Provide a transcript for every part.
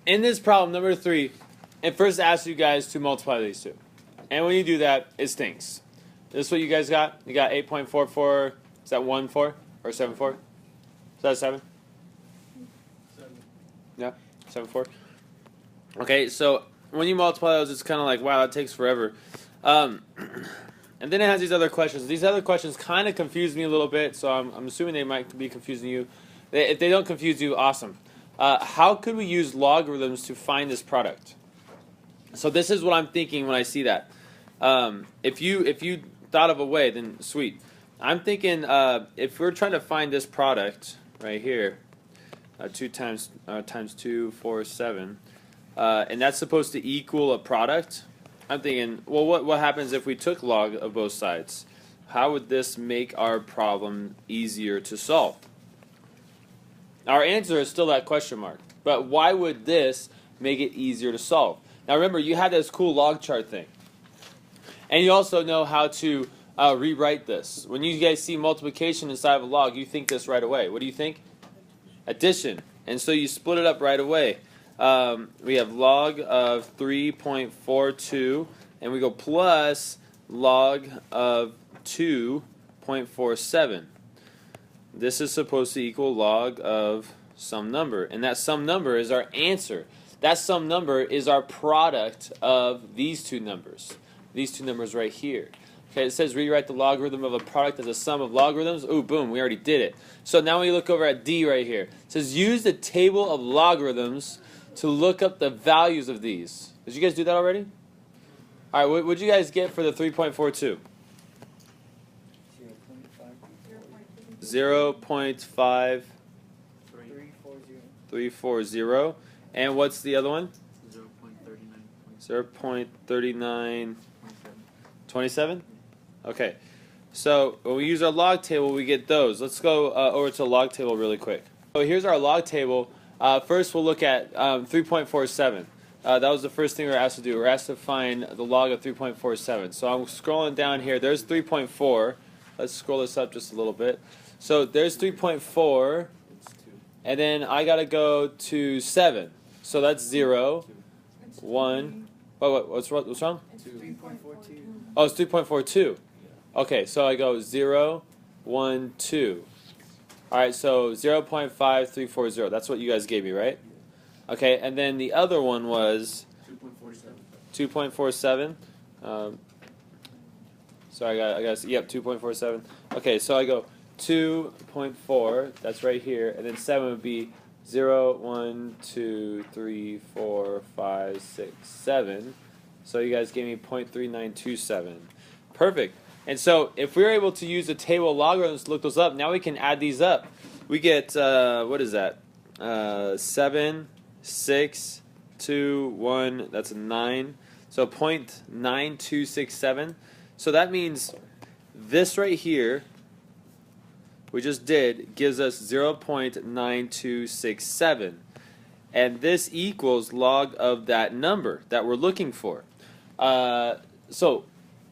in this problem, number 3, it first asks you guys to multiply these two. And when you do that, it stinks. This is what you guys got? You got 8.44, is that 1, 4? Or 7, 4? Is that 7? 7. Yeah, 7, 4. Okay, so when you multiply those, it's kind of like, wow, that takes forever. And then it has these other questions. These other questions kind of confuse me a little bit, so I'm assuming they might be confusing you. If they don't confuse you, awesome. How could we use logarithms to find this product? So this is what I'm thinking when I see that. If you thought of a way, then sweet. I'm thinking if we're trying to find this product right here, 2 times 2, 4, 7, and that's supposed to equal a product. I'm thinking, well, what happens if we took log of both sides? How would this make our problem easier to solve? Our answer is still that question mark. But why would this make it easier to solve? Now remember, you had this cool log chart thing. And you also know how to rewrite this. When you guys see multiplication inside of a log, you think this right away. What do you think? Addition. And so you split it up right away. We have log of 3.42, and we go plus log of 2.47. This is supposed to equal log of some number, and that some number is our answer. That some number is our product of these two numbers. These two numbers right here. Okay, it says rewrite the logarithm of a product as a sum of logarithms. Ooh, boom, we already did it. So now we look over at D right here. It says use the table of logarithms to look up the values of these. Did you guys do that already? All right, what would you guys get for the 3.42? 0.5 340. And what's the other one? 0.39 27. Okay, so when we use our log table, we get those. Let's go over to the log table really quick. So here's our log table. First, we'll look at 3.47. That was the first thing we were asked to do. We were asked to find the log of 3.47. So I'm scrolling down here. There's 3.4. Let's scroll this up just a little bit. So there's 3.4, and then I got to go to 7. So that's 0, 1. What's wrong? It's 3.42. Oh, it's 3.42. Okay, so I go 0, 1, 2. All right, so 0.5340. That's what you guys gave me, right? Okay, and then the other one was 2.47. So I got yep, 2.47. Okay, so I go 2.4. That's right here, and then 7 would be 0, 1, 2, 3, 4, 5, 6, 7. So you guys gave me 0.3927. Perfect. And so if we were able to use the table of logarithms to look those up, now we can add these up. We get, what is that? 7, 6, 2, 1, that's a 9. So 0.9267. So that means this right here, we just did, gives us 0.9267. And this equals log of that number that we're looking for. So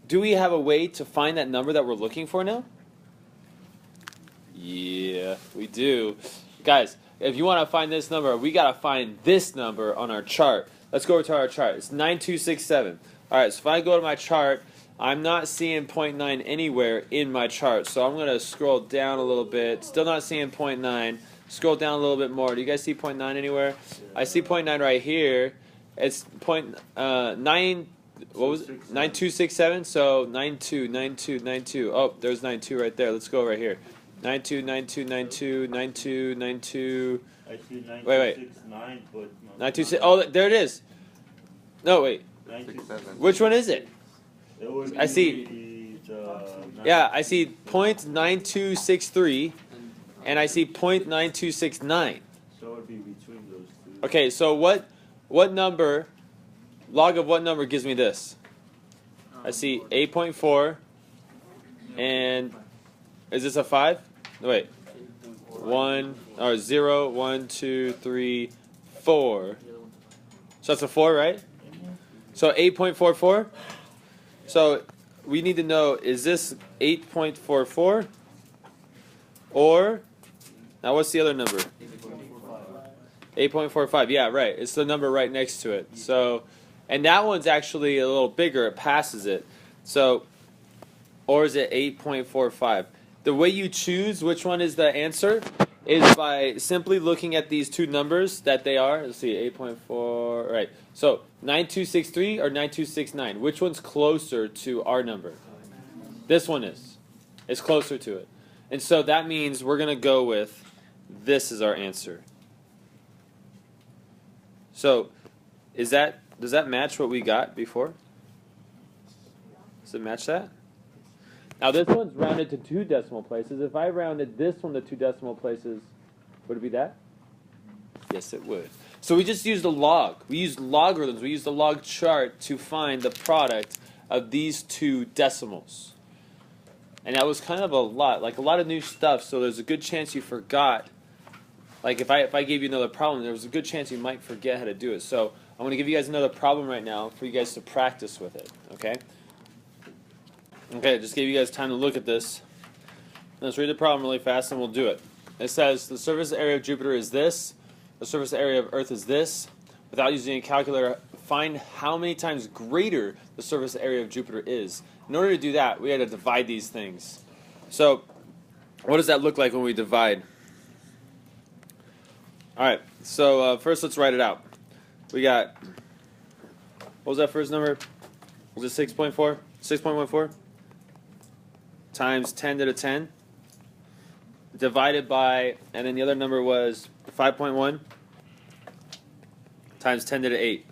do we have a way to find that number that we're looking for now? Yeah, we do. Guys, if you want to find this number, we got to find this number on our chart. Let's go over to our chart. It's 9267. All right, so if I go to my chart, I'm not seeing 0.9 anywhere in my chart. So I'm going to scroll down a little bit. Still not seeing 0.9. Scroll down a little bit more. Do you guys see 0.9 anywhere? I see 0.9 right here. It's 0.9. What was it? 9267. So 92, 92, 92. Oh, there's 92 right there. Let's go right here. 92, 92, 92, 92, 92. I see 9, Wait. 6, 9, but no, 926. Oh, there it is. No, wait. 927. Which one is it? It would I see. be the Yeah, I see 0.9263, and I see 0.9269. So it would be between those two. Okay, so what number, log of what number gives me this? I see 8.4, and is this a 5? No, wait. 0, 1, 2, 3, 4. So that's a 4, right? So 8.44? So we need to know, is this 8.44? Or, now what's the other number? 8.45. Yeah, right. It's the number right next to it. So, and that one's actually a little bigger. It passes it. So, or is it 8.45? The way you choose which one is the answer is by simply looking at these two numbers that they are. Let's see, 8.4. Right. So 9263 or 9269. Which one's closer to our number? This one is. It's closer to it. And so that means we're going to go with this is our answer. So does that match what we got before? Does it match that? Now this one's rounded to 2 decimal places. If I rounded this one to 2 decimal places, would it be that? Yes, it would. So we just used a log. We used logarithms. We used the log chart to find the product of these two decimals. And that was kind of a lot of new stuff, so there's a good chance you forgot. Like if I gave you another problem, there was a good chance you might forget how to do it. So I'm going to give you guys another problem right now for you guys to practice with it, okay? Okay, just gave you guys time to look at this. Let's read the problem really fast and we'll do it. It says the surface area of Jupiter is this. The surface area of Earth is this. Without using a calculator, find how many times greater the surface area of Jupiter is. In order to do that, we had to divide these things. So, what does that look like when we divide? Alright, so first let's write it out. We got, what was that first number? Was it 6.4? 6.14? Times 10 to the 10 divided by, and then the other number was 5.1 times 10 to the 8.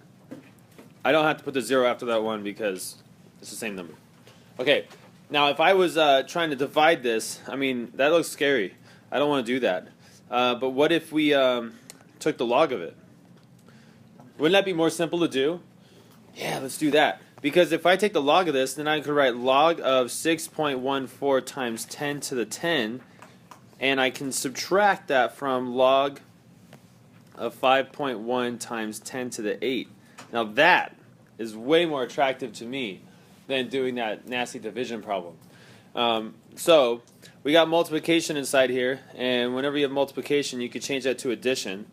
I don't have to put the 0 after that one because it's the same number. Okay, now if I was trying to divide this, I mean, that looks scary. I don't want to do that. But what if we took the log of it? Wouldn't that be more simple to do? Yeah, let's do that. Because if I take the log of this, then I could write log of 6.14 times 10 to the 10, and I can subtract that from log of 5.1 times 10 to the 8. Now that is way more attractive to me than doing that nasty division problem. So we got multiplication inside here, and whenever you have multiplication, you could change that to addition.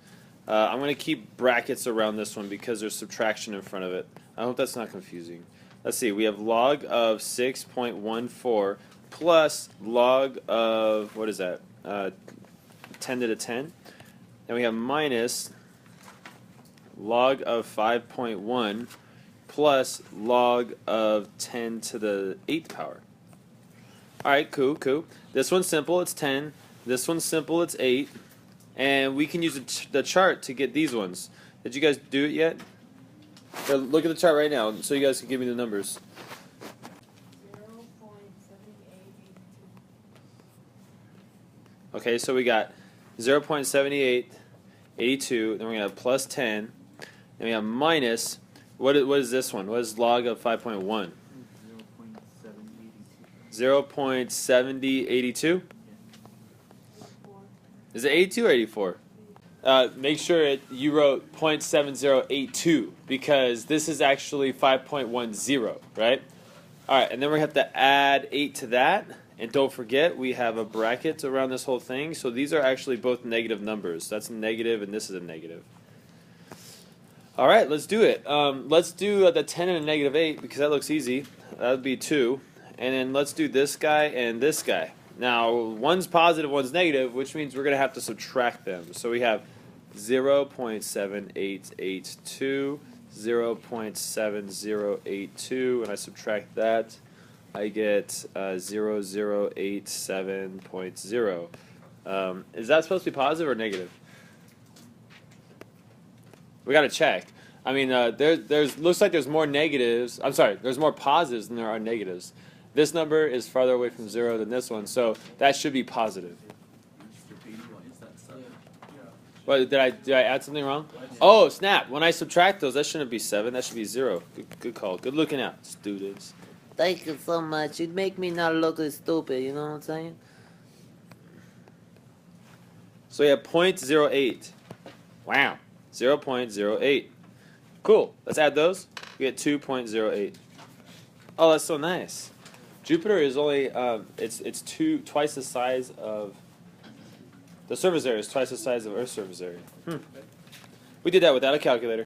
I'm going to keep brackets around this one because there's subtraction in front of it. I hope that's not confusing. Let's see. We have log of 6.14 plus log of, what is that, 10 to the 10. And we have minus log of 5.1 plus log of 10 to the 8th power. Alright, cool. This one's simple, it's 10. This one's simple, it's 8. And we can use the chart to get these ones. Did you guys do it yet? Here, look at the chart right now so you guys can give me the numbers. 0.7882. Okay, so we got 0.7882, then we have plus 10, then we have minus, what is this one? What is log of 5.1? 0.7082? Is it 82 or 84? Make sure you wrote 0.7082 because this is actually 5.10, right? Alright, and then we have to add 8 to that. And don't forget, we have a bracket around this whole thing. So these are actually both negative numbers. That's a negative and this is a negative. Alright, let's do it. Let's do the 10 and a negative 8 because that looks easy. That would be 2. And then let's do this guy and this guy. Now, one's positive, one's negative, which means we're going to have to subtract them. So we have 0.7882, 0.7082, and I subtract that. I get 0087.0. Is that supposed to be positive or negative? We got to check. I mean, there's looks like there's more negatives. I'm sorry, there's more positives than there are negatives. This number is farther away from 0 than this one, so that should be positive. What, did I add something wrong? Oh, snap. When I subtract those, that shouldn't be 7. That should be 0. Good call. Good looking out, students. Thank you so much. You make me not look stupid, you know what I'm saying? So we have 0.08. Wow. 0.08. Cool. Let's add those. We get 2.08. Oh, that's so nice. Jupiter is only it's twice the size of the surface area is twice the size of Earth's surface area. We did that without a calculator.